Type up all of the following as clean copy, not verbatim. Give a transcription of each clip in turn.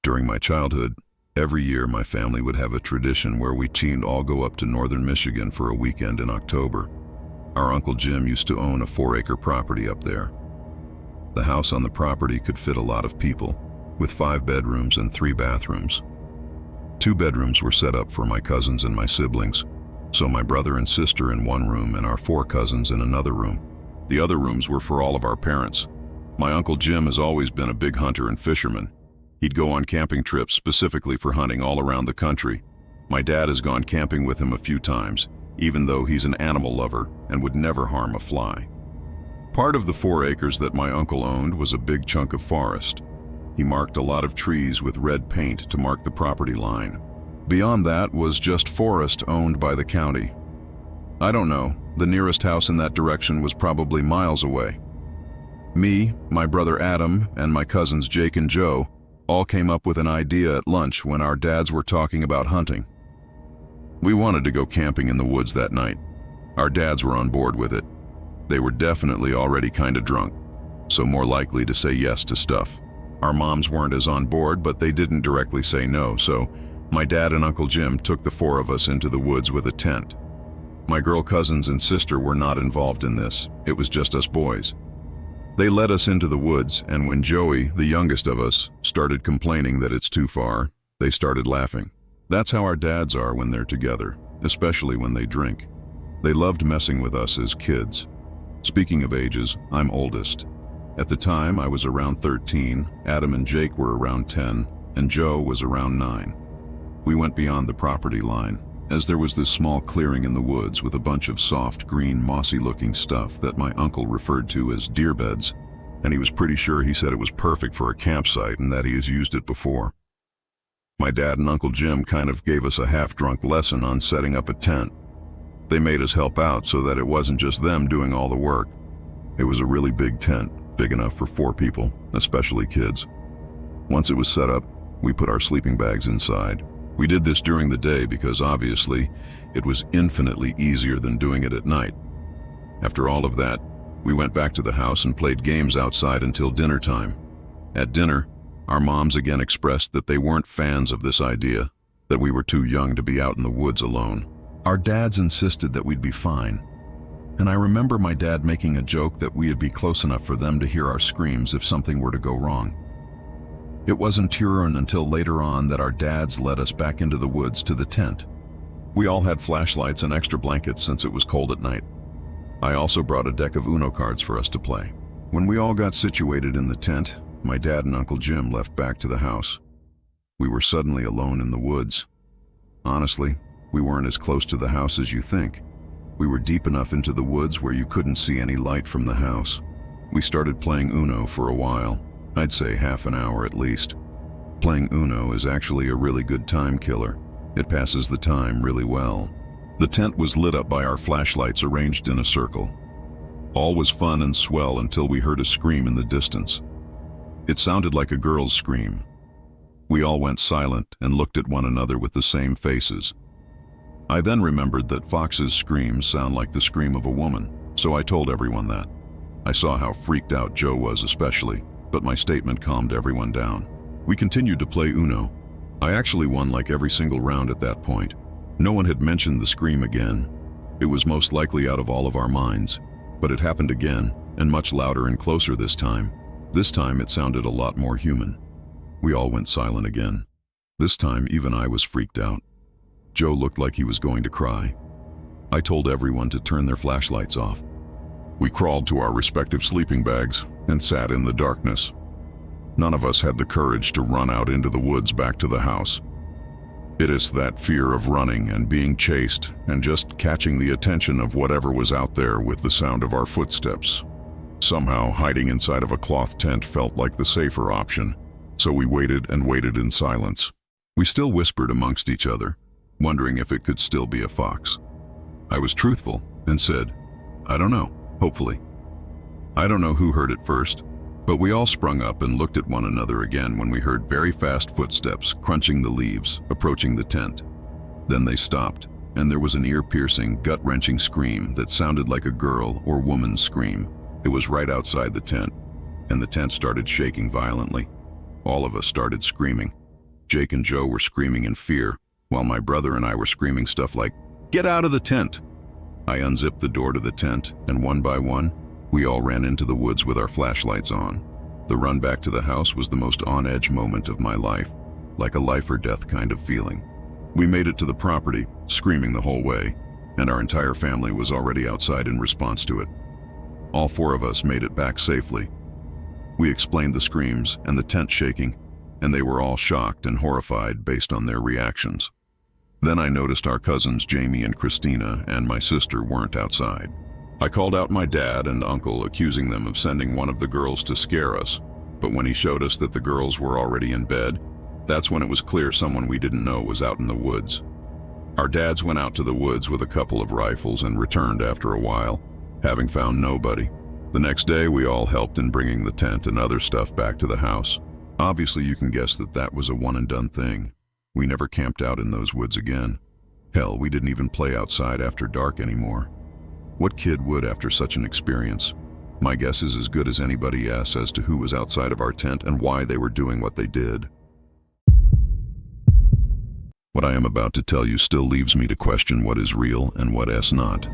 During my childhood, every year my family would have a tradition where we'd all go up to northern Michigan for a weekend in October. Our Uncle Jim used to own a 4-acre property up there. The house on the property could fit a lot of people, with 5 bedrooms and 3 bathrooms. 2 bedrooms were set up for my cousins and my siblings, so my brother and sister in one room and our 4 cousins in another room. The other rooms were for all of our parents. My Uncle Jim has always been a big hunter and fisherman. He'd go on camping trips specifically for hunting all around the country. My dad has gone camping with him a few times, even though he's an animal lover and would never harm a fly. Part of the 4 acres that my uncle owned was a big chunk of forest. He marked a lot of trees with red paint to mark the property line. Beyond that was just forest owned by the county. I don't know, the nearest house in that direction was probably miles away. Me, my brother Adam, and my cousins Jake and Joe all came up with an idea at lunch when our dads were talking about hunting. We wanted to go camping in the woods that night. Our dads were on board with it. They were definitely already kinda drunk, so more likely to say yes to stuff. Our moms weren't as on board, but they didn't directly say no, so my dad and Uncle Jim took the 4 of us into the woods with a tent. My girl cousins and sister were not involved in this. It was just us boys. They led us into the woods, and when Joey, the youngest of us, started complaining that it's too far, they started laughing. That's how our dads are when they're together, especially when they drink. They loved messing with us as kids. Speaking of ages, I'm oldest. At the time, I was around 13, Adam and Jake were around 10, and Joe was around 9. We went beyond the property line, as there was this small clearing in the woods with a bunch of soft, green, mossy-looking stuff that my uncle referred to as deer beds, and he was pretty sure he said it was perfect for a campsite and that he has used it before. My dad and Uncle Jim kind of gave us a half-drunk lesson on setting up a tent. They made us help out so that it wasn't just them doing all the work. It was a really big tent, big enough for 4 people, especially kids. Once it was set up, we put our sleeping bags inside. We did this during the day because obviously it was infinitely easier than doing it at night. After all of that, we went back to the house and played games outside until dinner time. At dinner, our moms again expressed that they weren't fans of this idea, that we were too young to be out in the woods alone. Our dads insisted that we'd be fine. And I remember my dad making a joke that we'd be close enough for them to hear our screams if something were to go wrong. It wasn't until later on that our dads led us back into the woods to the tent. We all had flashlights and extra blankets since it was cold at night. I also brought a deck of Uno cards for us to play. When we all got situated in the tent, my dad and Uncle Jim left back to the house. We were suddenly alone in the woods. Honestly, we weren't as close to the house as you think. We were deep enough into the woods where you couldn't see any light from the house. We started playing Uno for a while. I'd say half an hour at least. Playing Uno is actually a really good time killer. It passes the time really well. The tent was lit up by our flashlights arranged in a circle. All was fun and swell until we heard a scream in the distance. It sounded like a girl's scream. We all went silent and looked at one another with the same faces. I then remembered that foxes' screams sound like the scream of a woman, so I told everyone that. I saw how freaked out Joe was especially, but my statement calmed everyone down. We continued to play Uno. I actually won like every single round at that point. No one had mentioned the scream again. It was most likely out of all of our minds, but it happened again, and much louder and closer this time. This time it sounded a lot more human. We all went silent again. This time even I was freaked out. Joe looked like he was going to cry. I told everyone to turn their flashlights off. We crawled to our respective sleeping bags and sat in the darkness. None of us had the courage to run out into the woods back to the house. It is that fear of running and being chased and just catching the attention of whatever was out there with the sound of our footsteps. Somehow, hiding inside of a cloth tent felt like the safer option, so we waited and waited in silence. We still whispered amongst each other, wondering if it could still be a fox. I was truthful and said, "I don't know, hopefully." I don't know who heard it first, but we all sprung up and looked at one another again when we heard very fast footsteps crunching the leaves, approaching the tent. Then they stopped, and there was an ear-piercing, gut-wrenching scream that sounded like a girl or woman's scream. It was right outside the tent, and the tent started shaking violently. All of us started screaming. Jake and Joe were screaming in fear, while my brother and I were screaming stuff like, "Get out of the tent!" I unzipped the door to the tent, and one by one, we all ran into the woods with our flashlights on. The run back to the house was the most on-edge moment of my life, like a life-or-death kind of feeling. We made it to the property, screaming the whole way, and our entire family was already outside in response to it. All four of us made it back safely. We explained the screams and the tent shaking, and they were all shocked and horrified based on their reactions. Then I noticed our cousins Jamie and Christina and my sister weren't outside. I called out my dad and uncle, accusing them of sending one of the girls to scare us, but when he showed us that the girls were already in bed, that's when it was clear someone we didn't know was out in the woods. Our dads went out to the woods with a couple of rifles and returned after a while, having found nobody. The next day, we all helped in bringing the tent and other stuff back to the house. Obviously, you can guess that that was a one-and-done thing. We never camped out in those woods again. Hell, we didn't even play outside after dark anymore. What kid would after such an experience? My guess is as good as anybody else as to who was outside of our tent and why they were doing what they did. What I am about to tell you still leaves me to question what is real and what is not.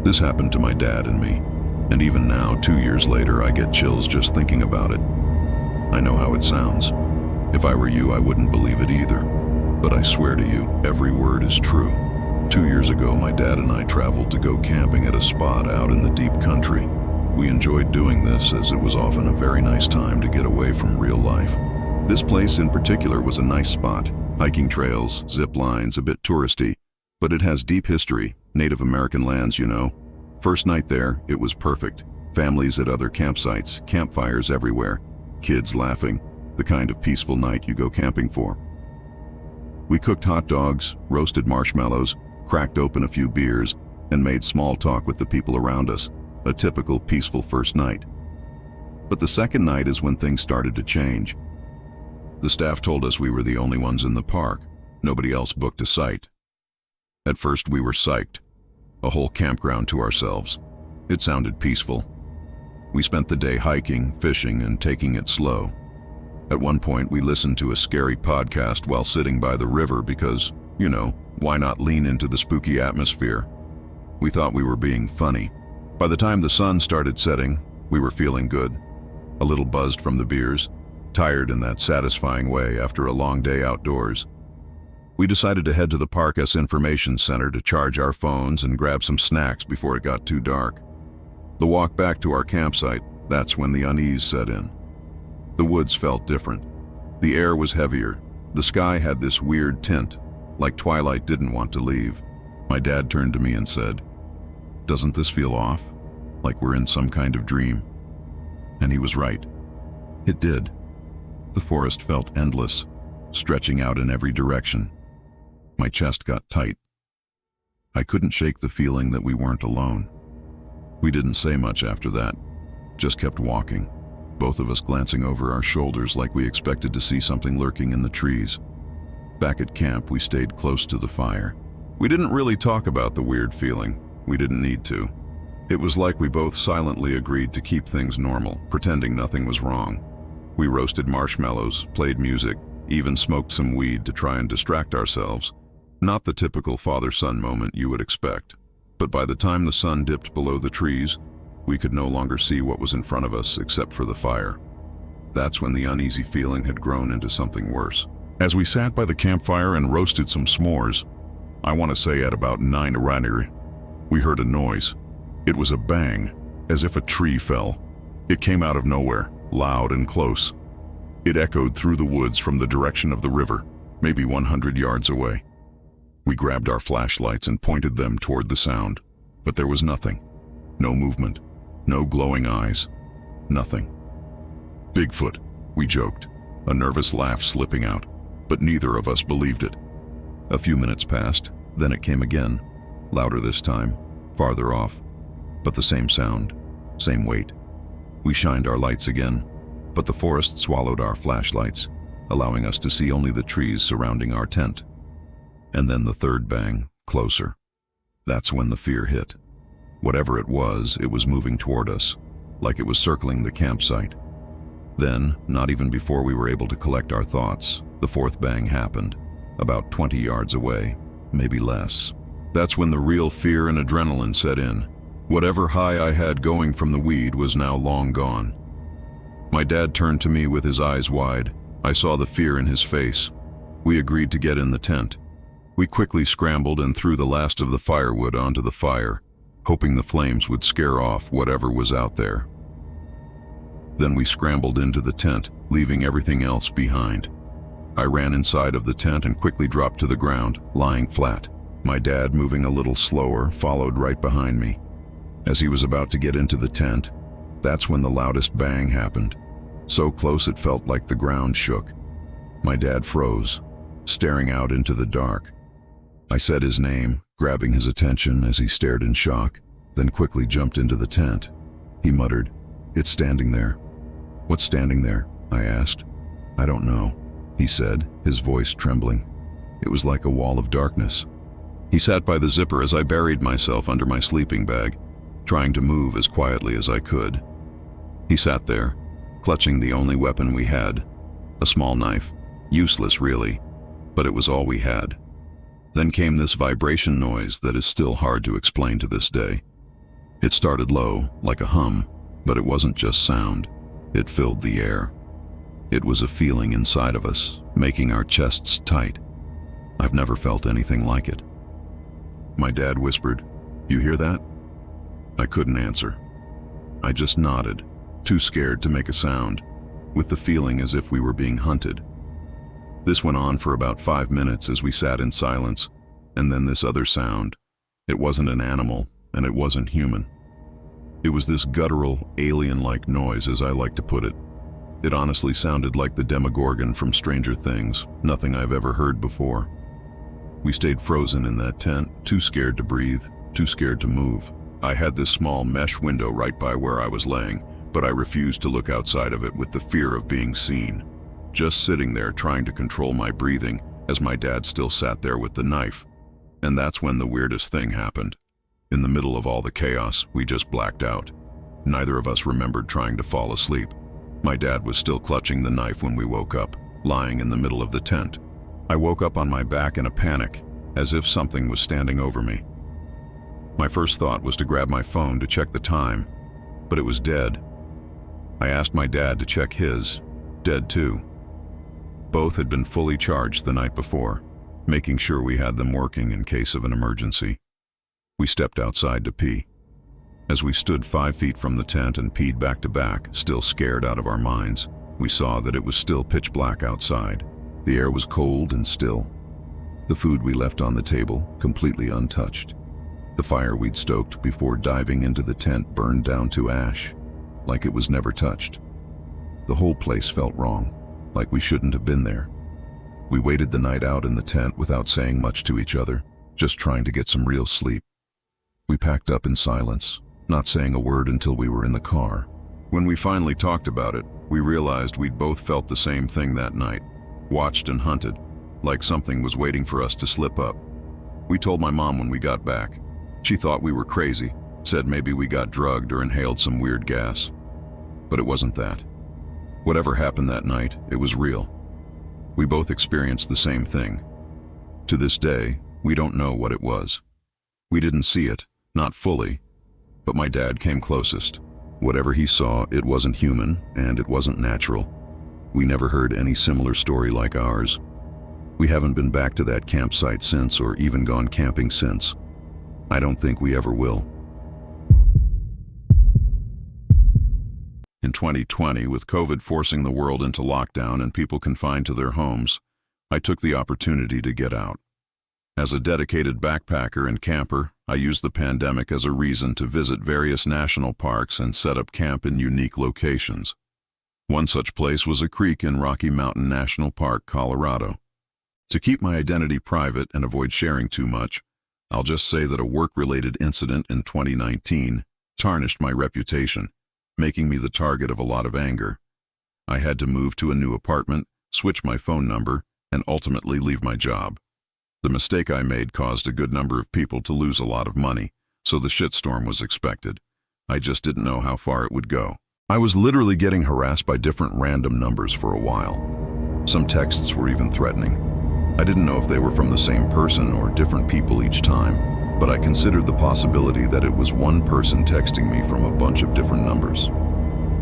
This happened to my dad and me, and even now, 2 years later, I get chills just thinking about it. I know how it sounds. If I were you, I wouldn't believe it either. But I swear to you, every word is true. 2 years ago, my dad and I traveled to go camping at a spot out in the deep country. We enjoyed doing this as it was often a very nice time to get away from real life. This place in particular was a nice spot. Hiking trails, zip lines, a bit touristy, but it has deep history, Native American lands, you know. First night there, it was perfect. Families at other campsites, campfires everywhere, kids laughing, the kind of peaceful night you go camping for. We cooked hot dogs, roasted marshmallows, cracked open a few beers, and made small talk with the people around us, a typical peaceful first night. But the second night is when things started to change. The staff told us we were the only ones in the park. Nobody else booked a site. At first we were psyched. A whole campground to ourselves. It sounded peaceful. We spent the day hiking, fishing, and taking it slow. At one point we listened to a scary podcast while sitting by the river because, you know, why not lean into the spooky atmosphere? We thought we were being funny. By the time the sun started setting, we were feeling good. A little buzzed from the beers, tired in that satisfying way after a long day outdoors. We decided to head to the Park's information center to charge our phones and grab some snacks before it got too dark. The walk back to our campsite, that's when the unease set in. The woods felt different. The air was heavier. The sky had this weird tint, like twilight didn't want to leave. My dad turned to me and said, "Doesn't this feel off? Like we're in some kind of dream?" And he was right. It did. The forest felt endless, stretching out in every direction. My chest got tight. I couldn't shake the feeling that we weren't alone. We didn't say much after that, just kept walking, both of us glancing over our shoulders like we expected to see something lurking in the trees. Back at camp, we stayed close to the fire. We didn't really talk about the weird feeling. We didn't need to. It was like we both silently agreed to keep things normal, pretending nothing was wrong. We roasted marshmallows, played music, even smoked some weed to try and distract ourselves. Not the typical father-son moment you would expect. But by the time the sun dipped below the trees, we could no longer see what was in front of us except for the fire. That's when the uneasy feeling had grown into something worse. As we sat by the campfire and roasted some s'mores, I want to say at about 9 around, we heard a noise. It was a bang, as if a tree fell. It came out of nowhere, loud and close. It echoed through the woods from the direction of the river, maybe 100 yards away. We grabbed our flashlights and pointed them toward the sound, but there was nothing. No movement, no glowing eyes, nothing. "Bigfoot," we joked, a nervous laugh slipping out, but neither of us believed it. A few minutes passed, then it came again, louder this time, farther off, but the same sound, same weight. We shined our lights again, but the forest swallowed our flashlights, allowing us to see only the trees surrounding our tent. And then the third bang, closer. That's when the fear hit. Whatever it was moving toward us, like it was circling the campsite. Then, not even before we were able to collect our thoughts, The fourth bang happened, about 20 yards away, maybe less. That's when the real fear and adrenaline set in. Whatever high I had going from the weed was now long gone. My dad turned to me with his eyes wide. I saw the fear in his face. We agreed to get in the tent. We quickly scrambled and threw the last of the firewood onto the fire, hoping the flames would scare off whatever was out there. Then we scrambled into the tent, leaving everything else behind. I ran inside of the tent and quickly dropped to the ground, lying flat. My dad, moving a little slower, followed right behind me. As he was about to get into the tent, that's when the loudest bang happened. So close it felt like the ground shook. My dad froze, staring out into the dark. I said his name, grabbing his attention as he stared in shock, then quickly jumped into the tent. He muttered, "It's standing there." "What's standing there?" I asked. "I don't know," he said, his voice trembling. It was like a wall of darkness. He sat by the zipper as I buried myself under my sleeping bag, trying to move as quietly as I could. He sat there, clutching the only weapon we had, a small knife. Useless, really, but it was all we had. Then came this vibration noise that is still hard to explain to this day. It started low, like a hum, but it wasn't just sound. It filled the air. It was a feeling inside of us, making our chests tight. I've never felt anything like it. My dad whispered, "You hear that?" I couldn't answer. I just nodded, too scared to make a sound, with the feeling as if we were being hunted. This went on for about 5 minutes as we sat in silence, and then this other sound. It wasn't an animal, and it wasn't human. It was this guttural, alien-like noise, as I like to put it. It honestly sounded like the Demogorgon from Stranger Things, nothing I've ever heard before. We stayed frozen in that tent, too scared to breathe, too scared to move. I had this small mesh window right by where I was laying, but I refused to look outside of it with the fear of being seen. Just sitting there trying to control my breathing as my dad still sat there with the knife. And that's when the weirdest thing happened. In the middle of all the chaos, we just blacked out. Neither of us remembered trying to fall asleep. My dad was still clutching the knife when we woke up, lying in the middle of the tent. I woke up on my back in a panic, as if something was standing over me. My first thought was to grab my phone to check the time, but it was dead. I asked my dad to check his, dead too. Both had been fully charged the night before, making sure we had them working in case of an emergency. We stepped outside to pee. As we stood 5 feet from the tent and peed back to back, still scared out of our minds, we saw that it was still pitch black outside. The air was cold and still. The food we left on the table, completely untouched. The fire we'd stoked before diving into the tent burned down to ash, like it was never touched. The whole place felt wrong, like we shouldn't have been there. We waited the night out in the tent without saying much to each other, just trying to get some real sleep. We packed up in silence, not saying a word until we were in the car. When we finally talked about it, we realized we'd both felt the same thing that night, watched and hunted, like something was waiting for us to slip up. We told my mom when we got back. She thought we were crazy, said maybe we got drugged or inhaled some weird gas. But it wasn't that. Whatever happened that night, it was real. We both experienced the same thing. To this day, we don't know what it was. We didn't see it, not fully, but my dad came closest. Whatever he saw, it wasn't human, and it wasn't natural. We never heard any similar story like ours. We haven't been back to that campsite since, or even gone camping since. I don't think we ever will. In 2020, with COVID forcing the world into lockdown and people confined to their homes, I took the opportunity to get out. As a dedicated backpacker and camper, I used the pandemic as a reason to visit various national parks and set up camp in unique locations. One such place was a creek in Rocky Mountain National Park, Colorado. To keep my identity private and avoid sharing too much, I'll just say that a work-related incident in 2019 tarnished my reputation, making me the target of a lot of anger. I had to move to a new apartment, switch my phone number, and ultimately leave my job. The mistake I made caused a good number of people to lose a lot of money, so the shitstorm was expected. I just didn't know how far it would go. I was literally getting harassed by different random numbers for a while. Some texts were even threatening. I didn't know if they were from the same person or different people each time, but I considered the possibility that it was one person texting me from a bunch of different numbers.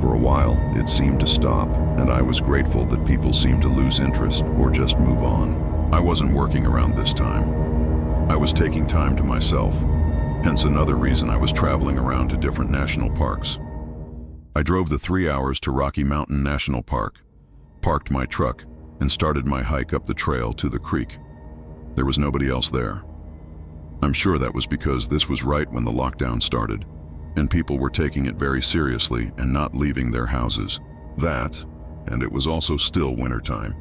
For a while, it seemed to stop, and I was grateful that people seemed to lose interest or just move on. I wasn't working around this time. I was taking time to myself, hence another reason I was traveling around to different national parks. I drove the 3 hours to Rocky Mountain National Park, parked my truck, and started my hike up the trail to the creek. There was nobody else there. I'm sure that was because this was right when the lockdown started, and people were taking it very seriously and not leaving their houses. That, and it was also still wintertime.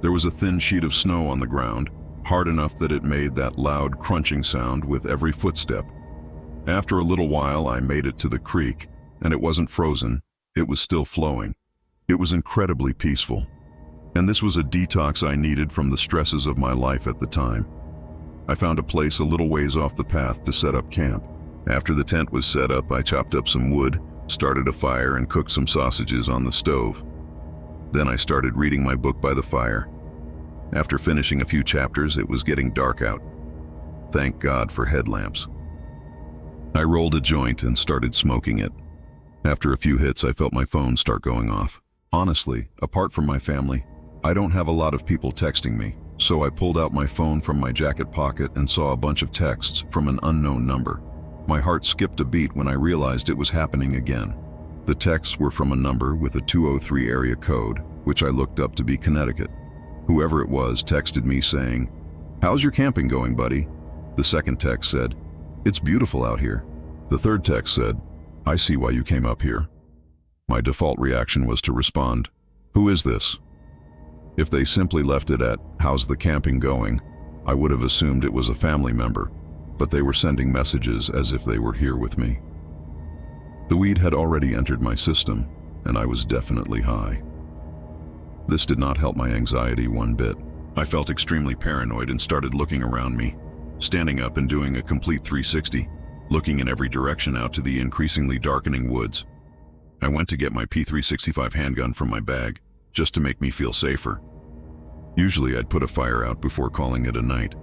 There was a thin sheet of snow on the ground, hard enough that it made that loud crunching sound with every footstep. After a little while, I made it to the creek, and it wasn't frozen, it was still flowing. It was incredibly peaceful, and this was a detox I needed from the stresses of my life at the time. I found a place a little ways off the path to set up camp. After the tent was set up, I chopped up some wood, started a fire, and cooked some sausages on the stove. Then I started reading my book by the fire. After finishing a few chapters, it was getting dark out. Thank God for headlamps. I rolled a joint and started smoking it. After a few hits, I felt my phone start going off. Honestly, apart from my family, I don't have a lot of people texting me, so I pulled out my phone from my jacket pocket and saw a bunch of texts from an unknown number. My heart skipped a beat when I realized it was happening again. The texts were from a number with a 203 area code, which I looked up to be Connecticut. Whoever it was texted me saying, "How's your camping going, buddy?" The second text said, "It's beautiful out here." The third text said, "I see why you came up here." My default reaction was to respond, "Who is this?" If they simply left it at, "How's the camping going?" I would have assumed it was a family member, but they were sending messages as if they were here with me. The weed had already entered my system, and I was definitely high. This did not help my anxiety one bit. I felt extremely paranoid and started looking around me, standing up and doing a complete 360, looking in every direction out to the increasingly darkening woods. I went to get my P365 handgun from my bag, just to make me feel safer. Usually I'd put a fire out before calling it a night,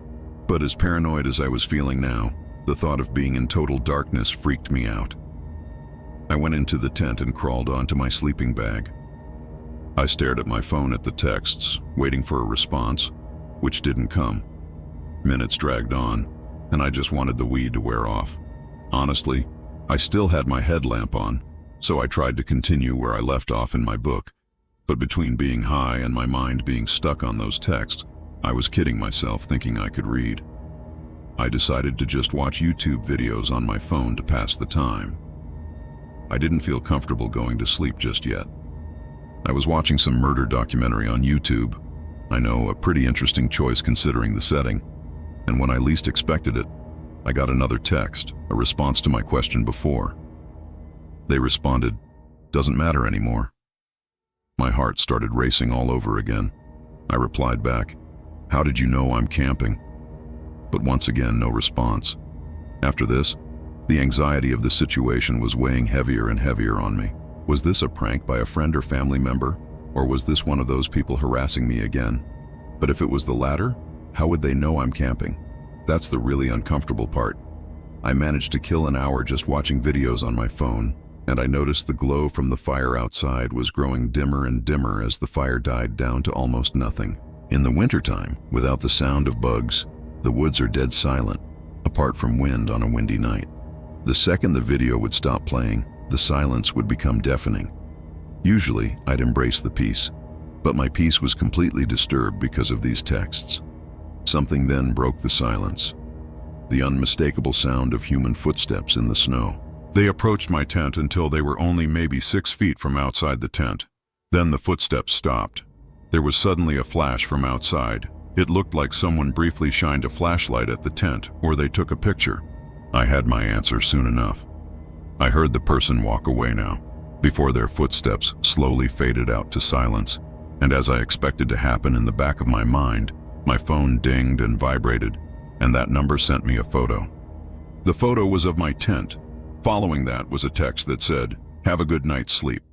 but as paranoid as I was feeling now, the thought of being in total darkness freaked me out. I went into the tent and crawled onto my sleeping bag. I stared at my phone at the texts, waiting for a response, which didn't come. Minutes dragged on, and I just wanted the weed to wear off. Honestly, I still had my headlamp on, so I tried to continue where I left off in my book, but between being high and my mind being stuck on those texts, I was kidding myself thinking I could read. I decided to just watch YouTube videos on my phone to pass the time. I didn't feel comfortable going to sleep just yet. I was watching some murder documentary on YouTube. I know, a pretty interesting choice considering the setting. And when I least expected it, I got another text, a response to my question before. They responded, "Doesn't matter anymore." My heart started racing all over again. I replied back, "How did you know I'm camping?" But once again, no response. After this, the anxiety of the situation was weighing heavier and heavier on me. Was this a prank by a friend or family member, or was this one of those people harassing me again? But if it was the latter, how would they know I'm camping? That's the really uncomfortable part. I managed to kill an hour just watching videos on my phone, and I noticed the glow from the fire outside was growing dimmer and dimmer as the fire died down to almost nothing. In the wintertime, without the sound of bugs, the woods are dead silent, apart from wind on a windy night. The second the video would stop playing, the silence would become deafening. Usually, I'd embrace the peace, but my peace was completely disturbed because of these texts. Something then broke the silence. The unmistakable sound of human footsteps in the snow. They approached my tent until they were only maybe 6 feet from outside the tent. Then the footsteps stopped. There was suddenly a flash from outside. It looked like someone briefly shined a flashlight at the tent, or they took a picture. I had my answer soon enough. I heard the person walk away now, before their footsteps slowly faded out to silence, and as I expected to happen in the back of my mind, my phone dinged and vibrated, and that number sent me a photo. The photo was of my tent. Following that was a text that said, "Have a good night's sleep."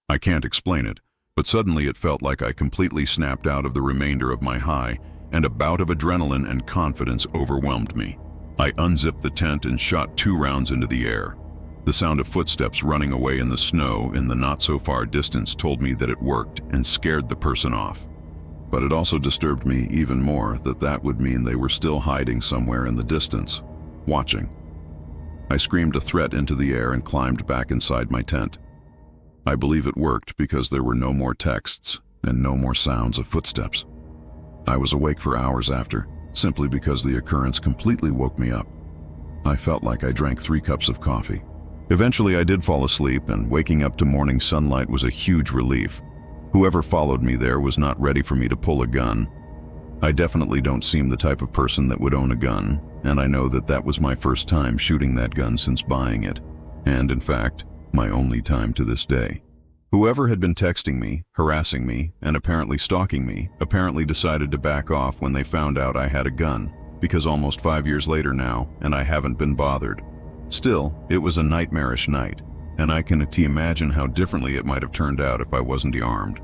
I can't explain it, But suddenly it felt like I completely snapped out of the remainder of my high, and a bout of adrenaline and confidence overwhelmed me. I unzipped the tent and shot 2 rounds into the air. The sound of footsteps running away in the snow in the not-so-far distance told me that it worked and scared the person off. But it also disturbed me even more that that would mean they were still hiding somewhere in the distance, watching. I screamed a threat into the air and climbed back inside my tent. I believe it worked because there were no more texts and no more sounds of footsteps. I was awake for hours after, simply because the occurrence completely woke me up. I felt like I drank 3 cups of coffee. Eventually I did fall asleep, and waking up to morning sunlight was a huge relief. Whoever followed me there was not ready for me to pull a gun. I definitely don't seem the type of person that would own a gun, and I know that that was my first time shooting that gun since buying it, and in fact, my only time to this day. Whoever had been texting me, harassing me, and apparently stalking me, apparently decided to back off when they found out I had a gun, because almost 5 years later now, and I haven't been bothered. Still, it was a nightmarish night, and I can imagine how differently it might have turned out if I wasn't armed.